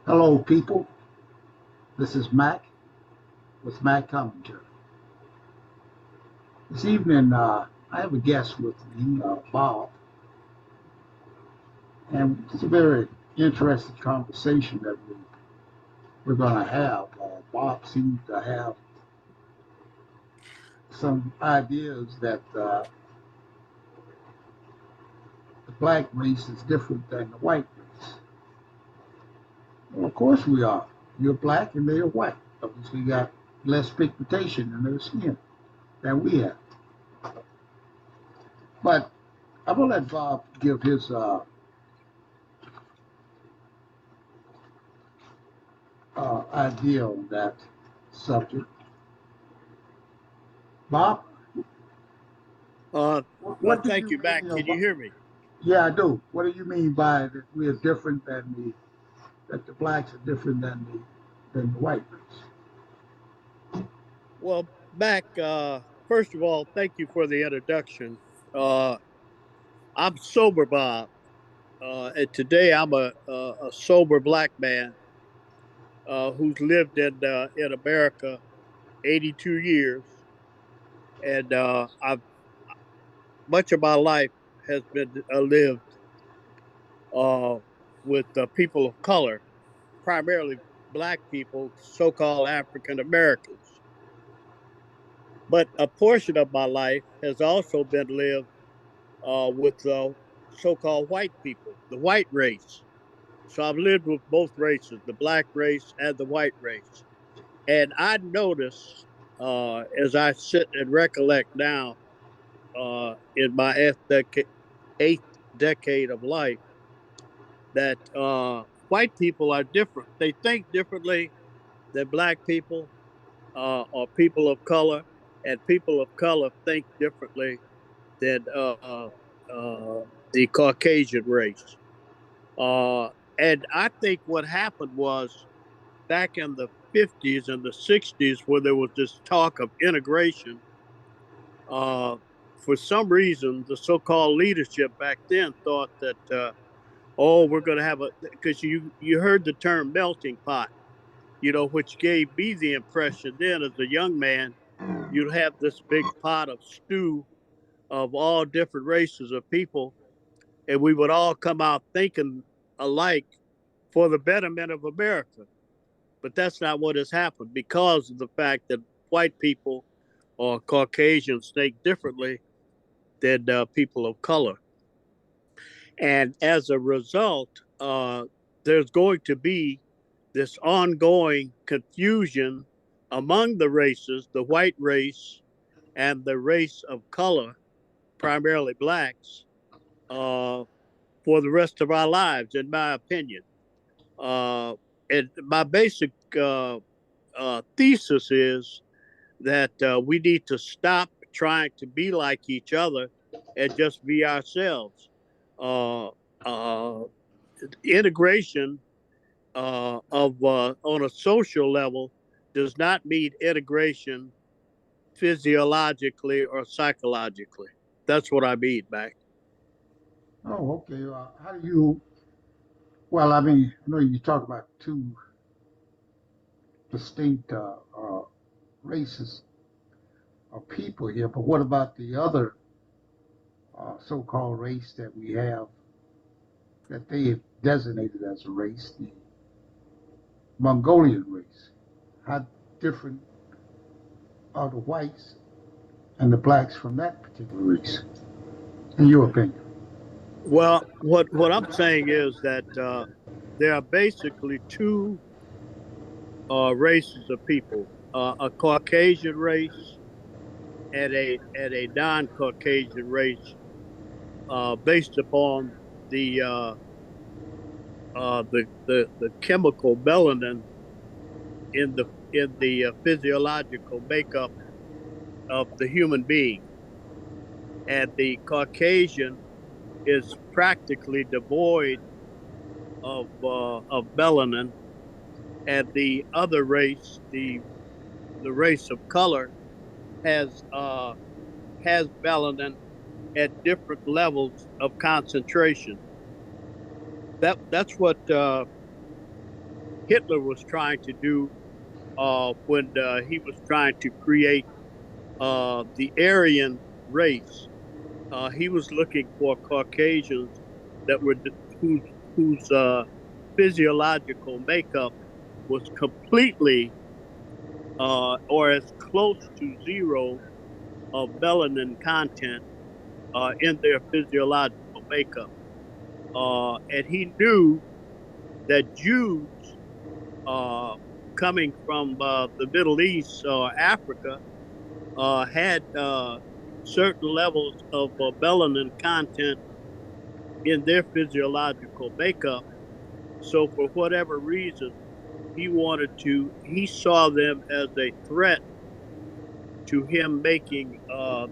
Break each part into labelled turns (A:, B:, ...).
A: Hello, people. This is Mac with Mac Commentary. This evening, I have a guest with me, Bob, and it's a very interesting conversation that we're going to have. Bob seems to have some ideas that the black race is different than the white race. Well, of course we are. You're black and they're white. Obviously, you got less pigmentation in their skin than we have. But I'm going to let Bob give his idea on that subject. Bob,
B: Well,
A: what do
B: thank
A: you
B: you, Mac.
A: mean?
B: Can you hear me?
A: Yeah, I do. What do you mean by that we are different than that the blacks are different than the white race?
B: Well, Mac, first of all, thank you for the introduction. Uh, I'm sober, Bob, and today I'm a sober black man who's lived in America 82 years, and I've much of my life has been lived uh, with people of color, primarily black people, so-called African Americans. But a portion of my life has also been lived with so-called white people, the white race. So I've lived with both races, the black race and the white race. And I notice, as I sit and recollect now, in my eighth decade of life, that white people are different. They think differently than black people or people of color, and people of color think differently than the Caucasian race. Uh, and I think what happened was back in the 50s and the 60s, where there was this talk of integration, uh, for some reason, the so called leadership back then thought that, oh, we're going to have because you heard the term melting pot, which gave me the impression then as a young man, you'd have this big pot of stew of all different races of people, and we would all come out thinking alike for the betterment of America. But that's not what has happened because of the fact that white people or Caucasians think differently than people of color. And as a result, there's going to be this ongoing confusion among the races, the white race and the race of color, primarily blacks, uh, for the rest of our lives, in my opinion. Uh, and my basic thesis is that we need to stop trying to be like each other and just be ourselves. Uh, uh, Integration of on a social level does not mean integration physiologically or psychologically. That's what I mean, Mac.
A: Oh, okay. How do you? Well, I mean, I know you talk about two distinct races of people here, but what about the other so-called race that we have that they have designated as a race, the Mongolian race? How different are the whites and the blacks from that particular race, in your opinion?
B: Well, what I'm saying is that there are basically two races of people: a Caucasian race and a non-Caucasian race, based upon the the chemical melanin in the physiological makeup of the human being, and the Caucasian is practically devoid of melanin, and the other race, the race of color, has has melanin at different levels of concentration. That's what Hitler was trying to do when he was trying to create the Aryan race. He was looking for Caucasians that were whose whose physiological makeup was completely or as close to zero of melanin content in their physiological makeup. And he knew that Jews uh, coming from the Middle East or Africa had certain levels of melanin content in their physiological makeup. So, for whatever reason, he saw them as a threat to him making uh,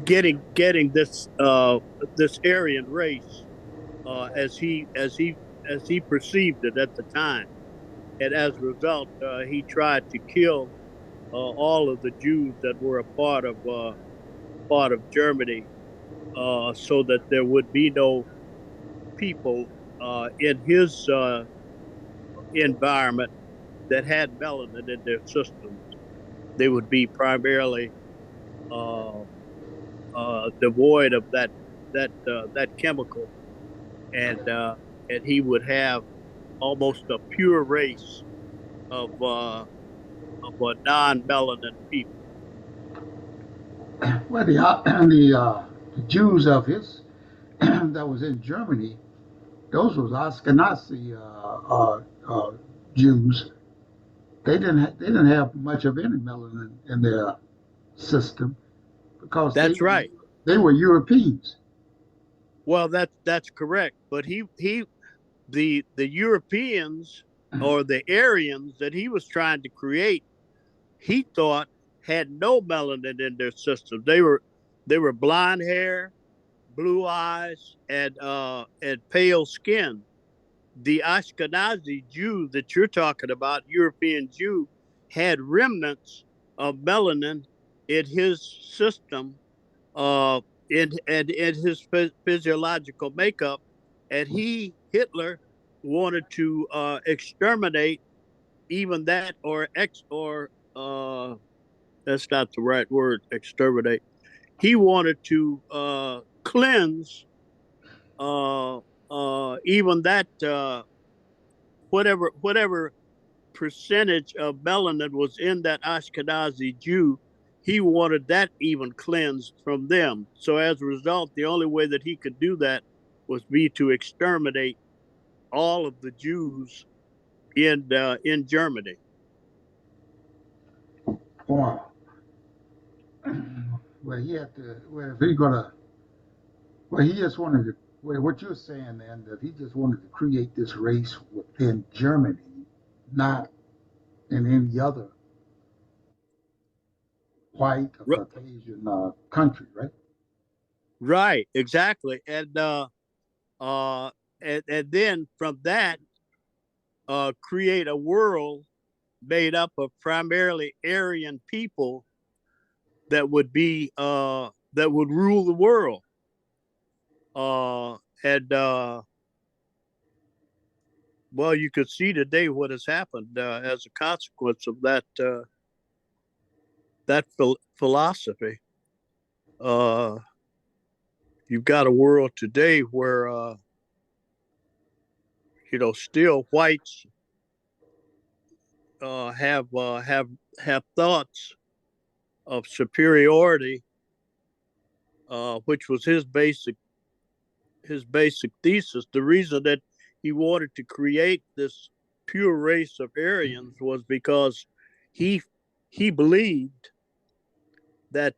B: getting this Aryan race as he perceived it at the time, and as a result, he tried to kill all of the Jews that were a part of Germany, so that there would be no people in his environment that had melanin in their systems. They would be primarily uh, devoid of that chemical, and uh, and he would have almost a pure race of non-melanin people.
A: Well, the Jews of his that was in Germany, those was Ashkenazi Jews. They didn't have much of any melanin in their system because
B: That's right.
A: they were Europeans.
B: Well, that's correct. But the Europeans or the Aryans that he was trying to create, he thought had no melanin in their system. They were blonde hair, blue eyes, and pale skin. The Ashkenazi Jew that you're talking about, European Jew, had remnants of melanin in his system, uh, in his physiological makeup, and Hitler wanted to exterminate even that, or that's not the right word, exterminate. He wanted to cleanse even that whatever percentage of melanin was in that Ashkenazi Jew. He wanted that even cleansed from them. So as a result, the only way that he could do that was be to exterminate all of the Jews in Germany.
A: Wow. Well, he had to. Well, if he gonna. Well, he just wanted to. Well, what you're saying then that he just wanted to create this race within Germany, not in any other white or Caucasian country, right?
B: Right, exactly, uh, and then from that, create a world made up of primarily Aryan people that would rule the world. And Well, you could see today what has happened as a consequence of that philosophy. Uh, you've got a world today where still whites have thoughts of superiority, which was his basic thesis. The reason that he wanted to create this pure race of Aryans was because he he believed that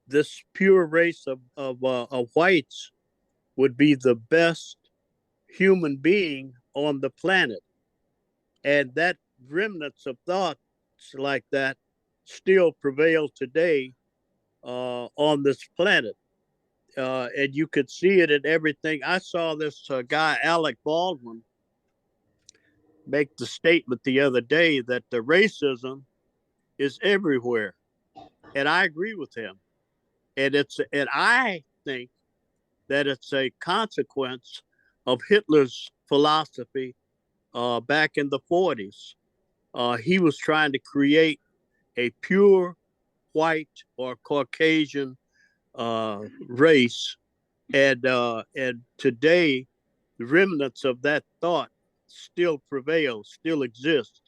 B: this pure race of whites would be the best human being on the planet, and that remnants of thoughts like that still prevail today on this planet. And you could see it in everything. I saw this guy, Alec Baldwin, make the statement the other day that the racism is everywhere. And I agree with him. And I think that it's a consequence of Hitler's philosophy back in the 40s. He was trying to create a pure white or Caucasian race, and today the remnants of that thought still prevail, still exist,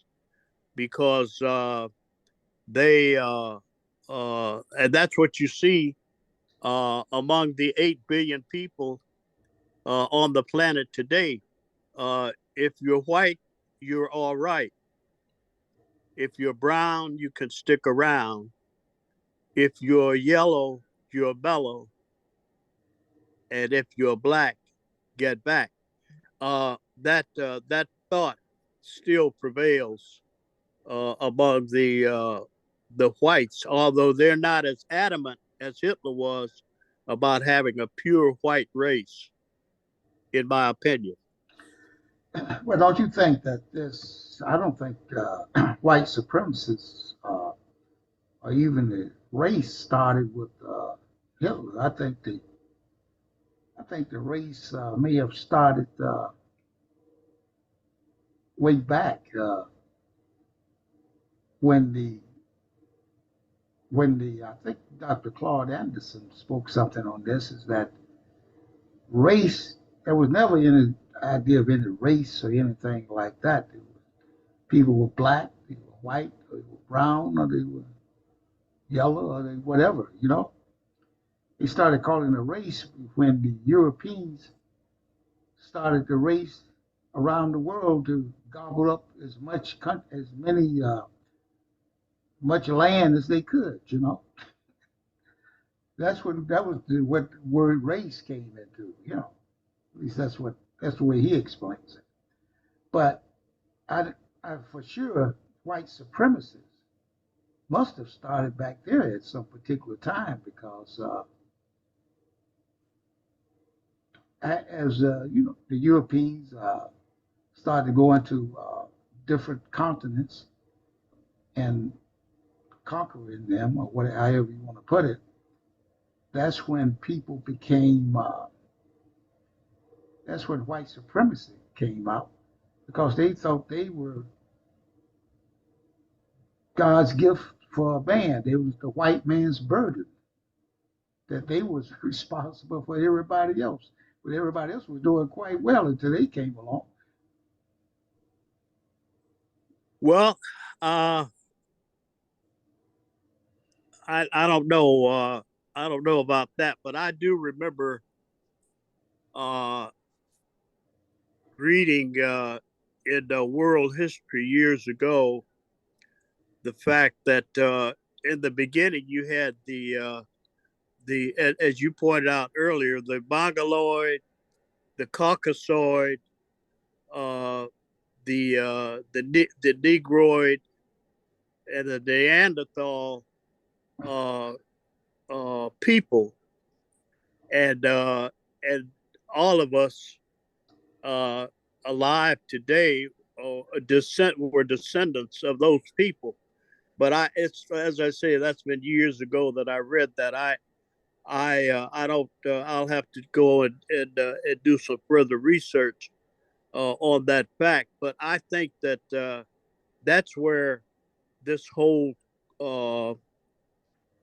B: because and that's what you see among the 8 billion people on the planet today. If you're white, you're all right. If you're brown, you can stick around. If you're yellow, you're mellow. And if you're black, get back. That thought still prevails among the whites, although they're not as adamant as Hitler was about having a pure white race, in my opinion.
A: Well, don't you think that this? I don't think white supremacists or even the race started with Hitler. I think the race may have started way back when the I think Dr. Claude Anderson spoke something on this. Is that race? There was never any idea of any race or anything like that. People were black, they were white, or they were brown, or they were yellow, or they whatever. They started calling it a race when the Europeans started the race around the world to gobble up as many much land as they could. What the word race came into. At least that's the way he explains it. But I, I for sure white supremacists must have started back there at some particular time because as the Europeans started going to different continents and conquering them, or whatever, however you want to put it, that's when people became, that's when white supremacy came out because they thought they were God's gift for a man. It was the white man's burden that they was responsible for everybody else. But everybody else was doing quite well until they came along.
B: Well, uh, I don't know. I don't know about that, but I do remember uh, reading in world history years ago the fact that in the beginning you had as you pointed out earlier, the Mongoloid, the Caucasoid, uh, the Negroid, and the Neanderthal uh, people, and all of us uh, alive today were descendants of those people. But it's as I say, that's been years ago that I read that. I don't. I'll have to go and do some further research on that fact. But I think that that's where this whole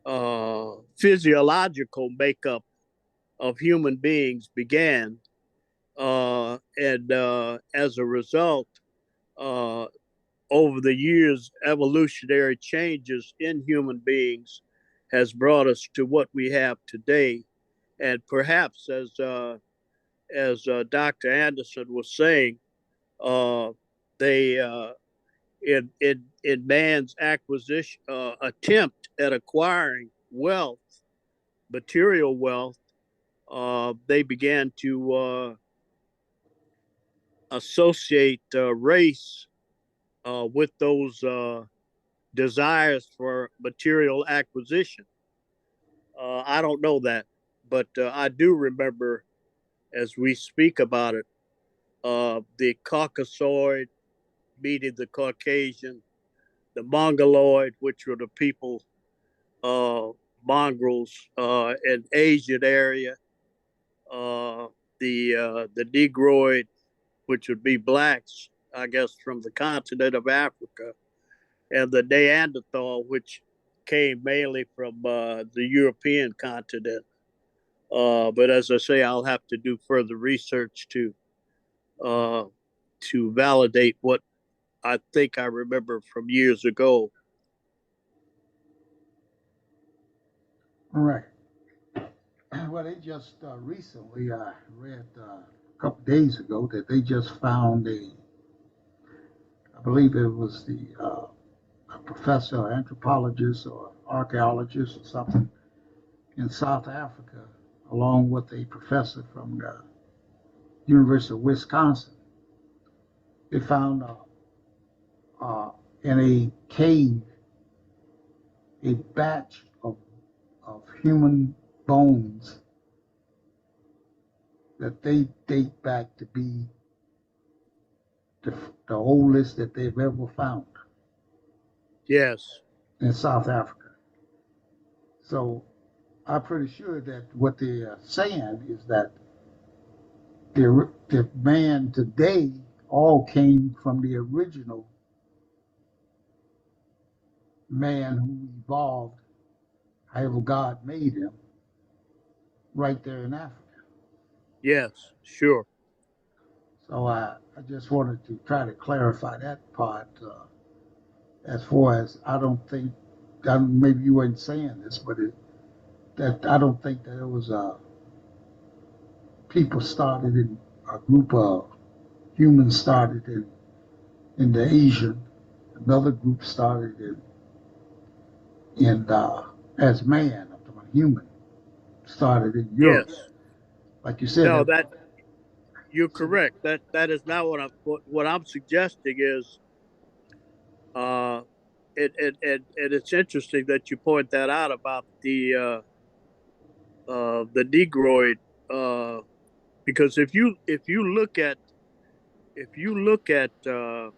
B: uh, physiological makeup of human beings began, and as a result, uh, over the years, evolutionary changes in human beings has brought us to what we have today. And perhaps, as Dr. Anderson was saying, uh, they in man's acquisition attempt at acquiring wealth, material wealth, they began to associate race with those desires for material acquisition. I don't know that, but I do remember as we speak about it, the Caucasoid meeting the Caucasian, the Mongoloid, which were the people, uh, mongrels in Asian area, uh, the Negroid, which would be blacks, I guess, from the continent of Africa, and the Neanderthal, which came mainly from the European continent. But as I say, I'll have to do further research uh, to validate what I think I remember from years ago.
A: All right. Well, they just recently, I read a couple of days ago that they just found I believe it was a professor, or anthropologist, or archaeologist, or something in South Africa, along with a professor from the University of Wisconsin. They found uh, in a cave a batch of human bones that they date back to be the, the oldest that they've ever found
B: Yes,
A: in South Africa. So I'm pretty sure that what they're saying is that the man today all came from the original man who evolved, however God made him, right there in Africa.
B: yes, sure.
A: So I just wanted to try to clarify that part. As far as I don't think, maybe you weren't saying this, but that I don't think that it was people started in a group of humans started in the Asian, another group started in as man, I'm talking about human, started in Europe.
B: Yes.
A: Like you said,
B: No,
A: that
B: that you're correct. That is not what I'm suggesting is uh and it's interesting that you point that out about the Negroid uh because if you look at the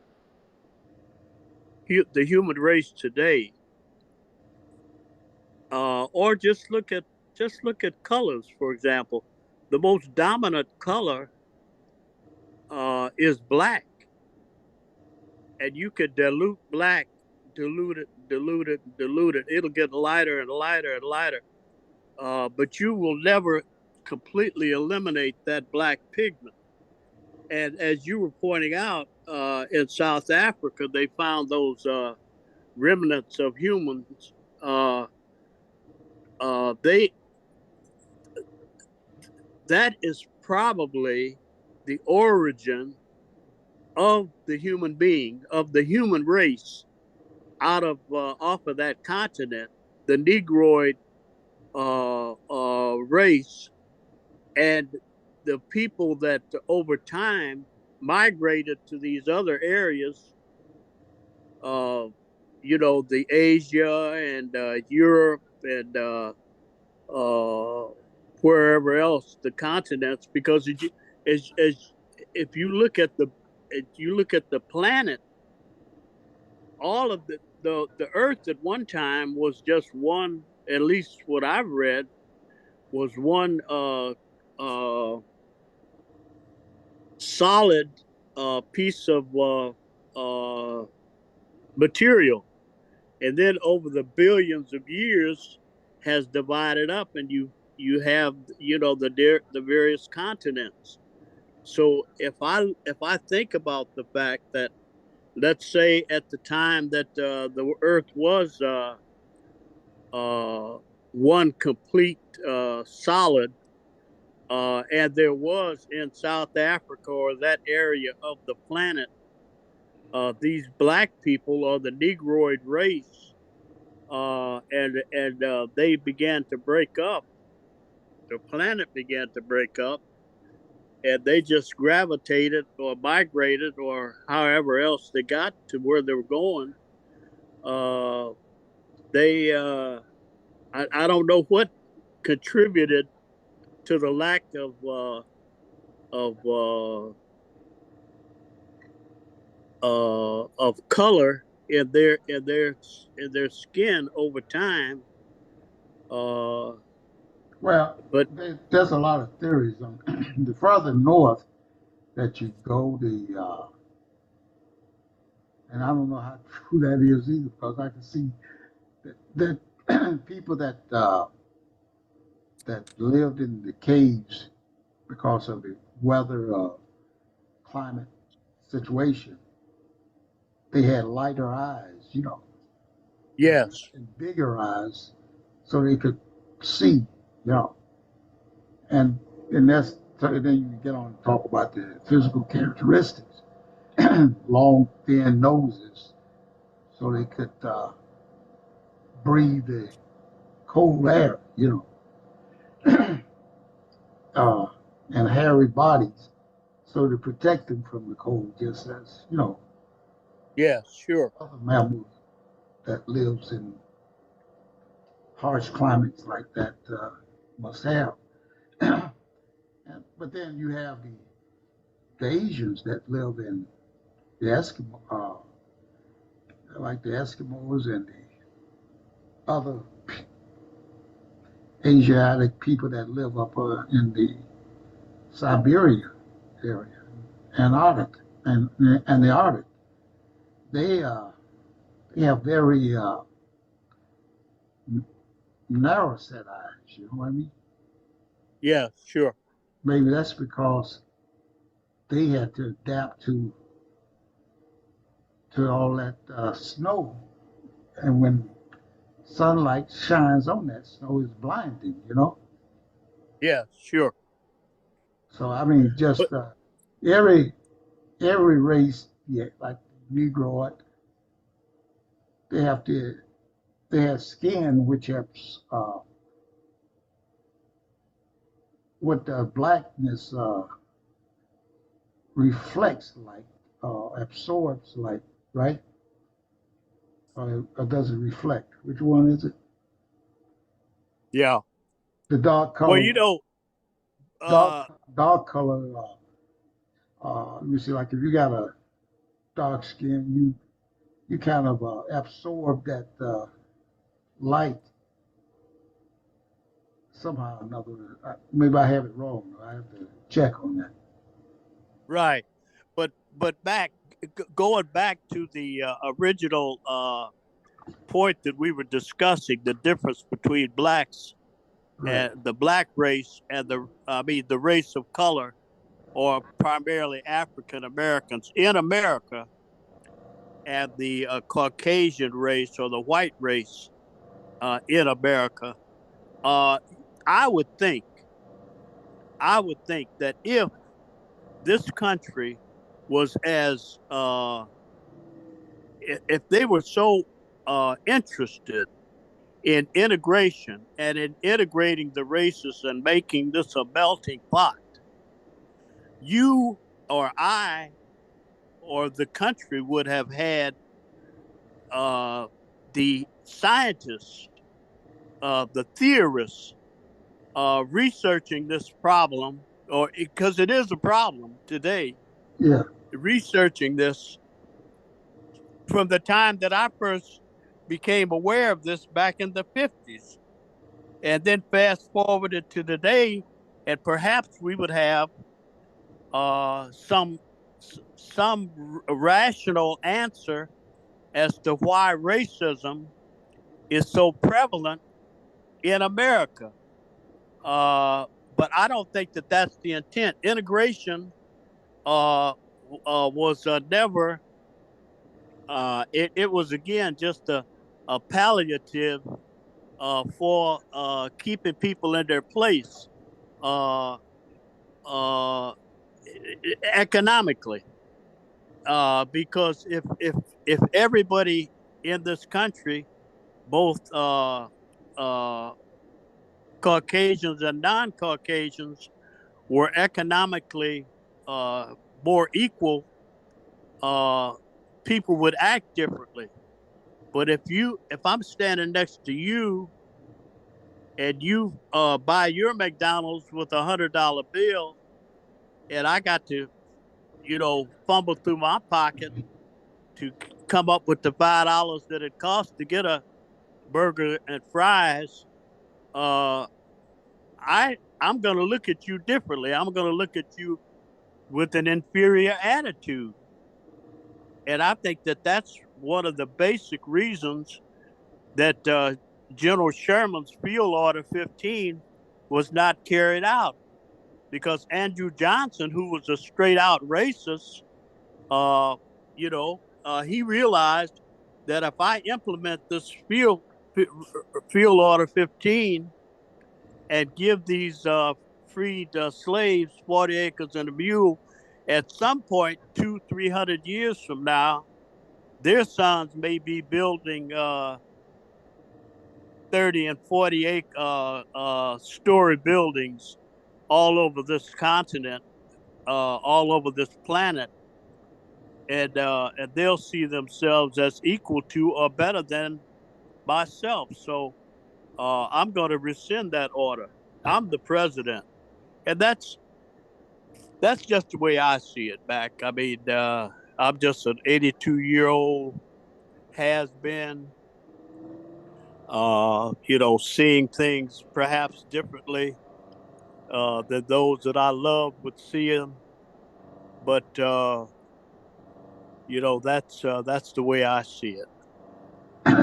B: human race today, or just look at colors, for example. The most dominant color is black, and you could dilute black, dilute it, dilute it, dilute it. It'll get lighter and lighter and lighter. But you will never completely eliminate that black pigment. And as you were pointing out, in South Africa, they found those remnants of humans. They That is probably the origin of the human being, of the human race, out of off of that continent, the Negroid race, and the people that over time migrated to these other areas, uh, the Asia and Europe and uh, wherever else, the continents, because as if you look at the planet, all of the Earth at one time was just one. At least what I've read was one solid piece of material, and then over the billions of years has divided up, and you have the various continents. So if I think about the fact that, let's say, at the time that the Earth was uh, one complete solid, and there was in South Africa or that area of the planet these black people, or the Negroid race, and they began to break up. The planet began to break up, and they just gravitated or migrated or however else they got to where they were going. Uh, they I don't know what contributed to the lack of of color in their skin over time. Uh,
A: Well,
B: But
A: there's a lot of theories on the further north that you go, and I don't know how true that is either, because I can see that people that lived in the caves because of the weather, climate situation, they had lighter eyes, and,
B: yes,
A: and bigger eyes, so they could see, and and that's so then you get on and talk about the physical characteristics, long thin noses, so they could breathe the cold air, uh, and hairy bodies, so to protect them from the cold, just as
B: yes, sure.
A: other mammals that lives in harsh climates like that must have. But then you have the Asians that live in the Eskimo, like the Eskimos and the other Asiatic people that live up in the Siberia area, Antarctic, and the Arctic. They uh, they have very narrow set eyes. You know what I mean?
B: Yes, sure.
A: Maybe that's because they had to adapt to all that snow, and when sunlight shines on that snow, it's blinding.
B: Yes, sure.
A: So I mean,
B: But
A: just every every race, yeah, like Negro, they have to they have skin which has what the blackness reflects like, absorbs like, right? Or does it reflect? Which one is it?
B: yeah.
A: The dark
B: Well,
A: color, dark
B: uh,
A: dark color. Let me see, like if you got a dark skin, you kind of absorb that light somehow or another. Maybe I have it wrong. I have to check on that.
B: right. But going back to the original point that we were discussing, the difference between blacks
A: Right.
B: and the black race and the race of color, or primarily African Americans in America, and the Caucasian race or the white race in America. Uh, I would think, I would think that if this country was as if they were so interested in integration and in integrating the races and making this a melting pot, you or I or the country would have had uh, the scientists, the theorists, researching this problem, or because it is a problem today,
A: Yeah.
B: researching this from the time that I first became aware of this back in the 50s. And then fast forwarded to today, and perhaps we would have uh, some some rational answer as to why racism is so prevalent in America. But I don't think that that's the intent. Integration uh, was never. It was again just a palliative for keeping people in their place uh, uh, economically. Because if everybody in this country, both uh, Caucasians and non-Caucasians, were economically uh, more equal, uh, people would act differently. But if I'm standing next to you and you buy your McDonald's with $100 bill, and I got to, fumble through my pocket to come up with the $5 that it costs to get a burger and fries, uh, I'm going to look at you differently. I'm going to look at you with an inferior attitude. And I think that that's one of the basic reasons that General Sherman's Field Order 15 was not carried out, because Andrew Johnson, who was a straight out racist, he realized that if I implement this field order 15 and give these freed slaves 40 acres and a mule, at some point, 300 years from now, their sons may be building 30 and 40 story buildings all over this continent, all over this planet, and they'll see themselves as equal to or better than myself. So I'm going to rescind that order. I'm the president, and that's just the way I see it. Back, I mean, I'm just an 82-year-old has been, seeing things perhaps differently than those that I love would see them. But that's the way I see it.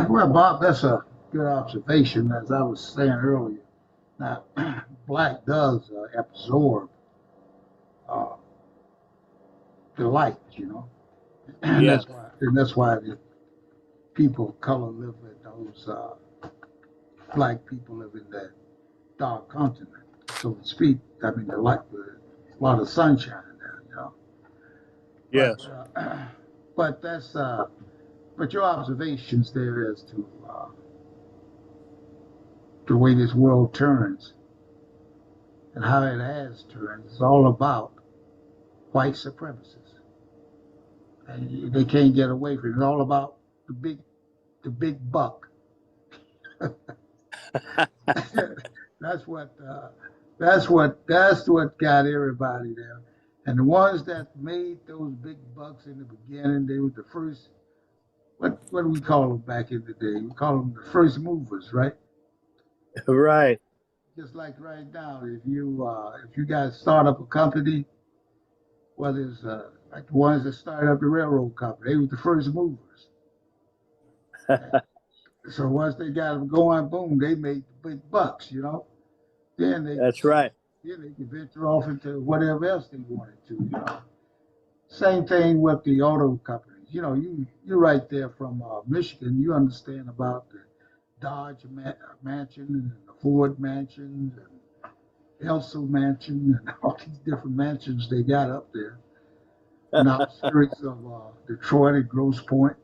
A: Well, Bob, that's a good observation. As I was saying earlier, now black does absorb uh, the light, and
B: Yeah,
A: that's why the people of color live in those black people live in that dark continent, so to speak. I mean, the light, a lot of sunshine there. But
B: yes,
A: but but your observations there as to the way this world turns and how it has turned is all about white supremacists, and they can't get away from it. It's all about the big buck. that's what uh, that's what got everybody there. And the ones that made those big bucks in the beginning, they were the first. What do we call them back in the day? We call them the first movers, right?
B: right.
A: Just like right now, if you guys start up a company, whether it's like the ones that started up the railroad company, they were the first movers. So once they got them going, boom, they made the big bucks. Then they
B: That's right.
A: then they could venture off into whatever else they wanted to. Same thing with the auto companies. You're right there from Michigan. You understand about the Dodge mansion and the Ford mansion and Elsa mansion and all these different mansions they got up there in the outskirts of Detroit and Grosse Point.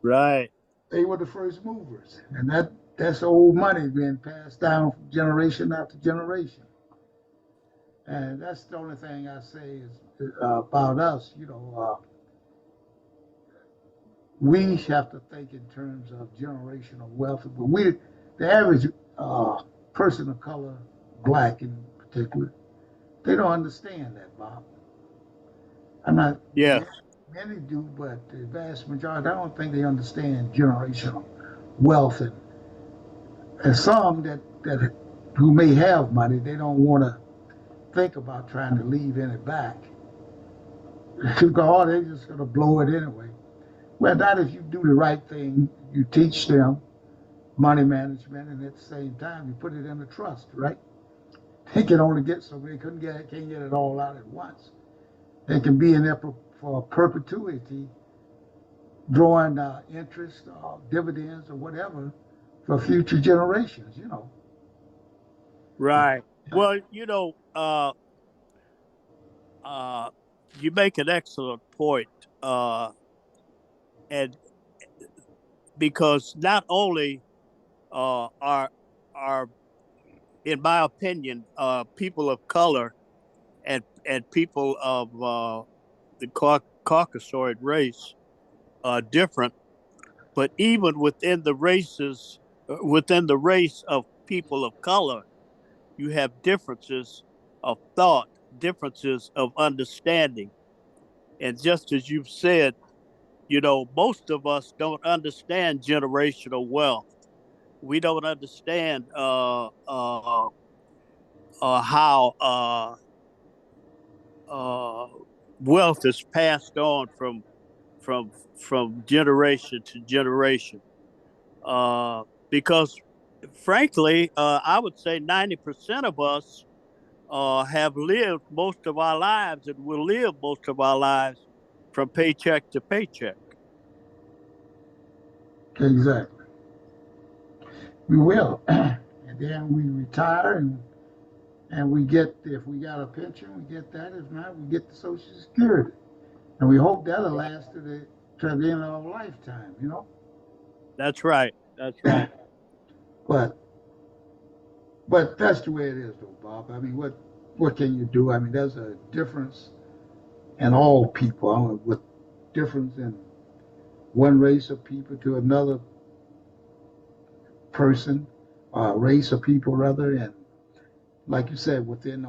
B: Right.
A: They were the first movers, and that's old money being passed down from generation after generation. And that's the only thing I say is about us. We have to think in terms of generational wealth. But the average person of color, black in particular, they don't understand that, Bob. I'm not.
B: Yeah.
A: Many do, but the vast majority, I don't think they understand generational wealth, and some that who may have money, they don't want to think about trying to leave any back. Because they're just going to blow it anyway. Well, not if you do the right thing. You teach them money management, and at the same time, you put it in a trust, right? They can only get so they can't get it all out at once. They can be in there for perpetuity, drawing interest, dividends, or whatever for future generations.
B: Right. Well, uh, you make an excellent point, and because not only are in my opinion, people of color and people of the Caucasoid race different, but even within the race of people of color, you have differences of thought, differences of understanding. And just as you've said, most of us don't understand generational wealth. We don't understand how uh, wealth is passed on from from generation to generation. Because, frankly, I would say 90% of us have lived most of our lives and will live most of our lives from paycheck to paycheck.
A: Exactly. We will. And then we retire and we get, if we got a pension, we get that. If not, we get the Social Security. And we hope that'll last to the end of our lifetime, you know?
B: That's right. That's right.
A: But that's the way it is, though, Bob. I mean, what can you do? I mean, there's a difference in all people. I don't know what difference in one race of people to another person, race of people rather, and like you said, within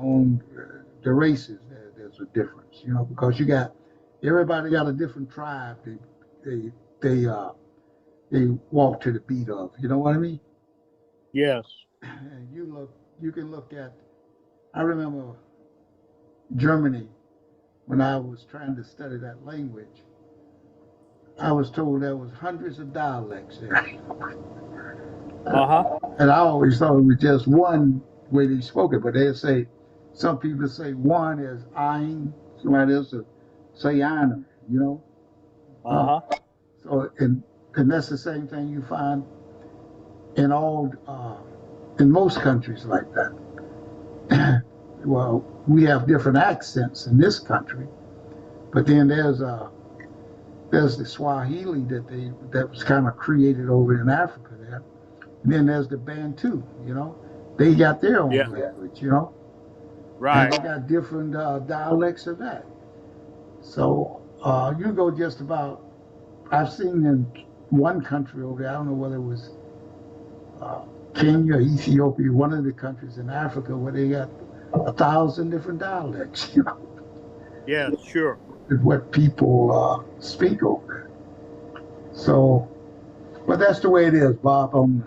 A: the races, there's a difference, you know, because you got everybody got a different tribe. They they uh, they walk to the beat of. You know what I mean?
B: Yes.
A: And you can look at. I remember Germany when I was trying to study that language. I was told there was hundreds of dialects there,
B: Uh huh.
A: and I always thought it was just one way they spoke it. But they say some people say one is ein, somebody else will say einer. You know,
B: Uh
A: uh,
B: huh.
A: so and that's the same thing you find in all in most countries like that. Well, we have different accents in this country, but then there's the Swahili that was kind of created over in Africa there. And then there's the Bantu, you know. They got their own
B: Yeah.
A: language, you know, and
B: Right.
A: they got different dialects of that. So you go just about, I've seen in one country over there, I don't know whether it was uh, Kenya, Ethiopia, one of the countries in Africa where they got 1,000 different dialects, you know,
B: Yes. Sure.
A: of what people speak over there. So, but that's the way it is, Bob. On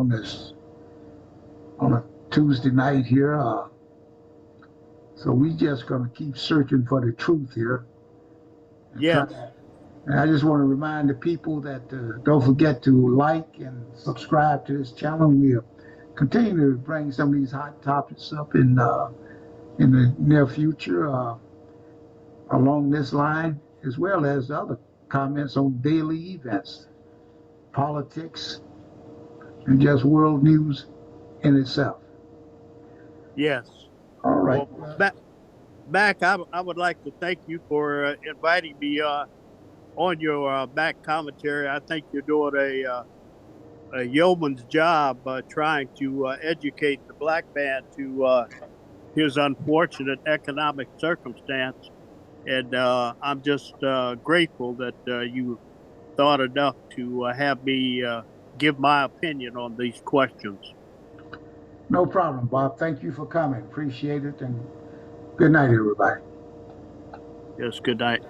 A: this on a Tuesday night here. So we just gonna keep searching for the truth here and try.
B: Yes.
A: And I just want to remind the people that don't forget to like and subscribe to this channel. We'll continue to bring some of these hot topics up in the near future along this line, as well as other comments on daily events, politics, and just world news in itself.
B: Yes.
A: All right.
B: Well, back. I would like to thank you for inviting me on your back commentary. I think you're doing a yeoman's job trying to educate the black man to his unfortunate economic circumstance. And I'm just grateful that you thought enough to have me give my opinion on these questions.
A: No problem, Bob. Thank you for coming. Appreciate it. And good night, everybody.
B: Yes, good night.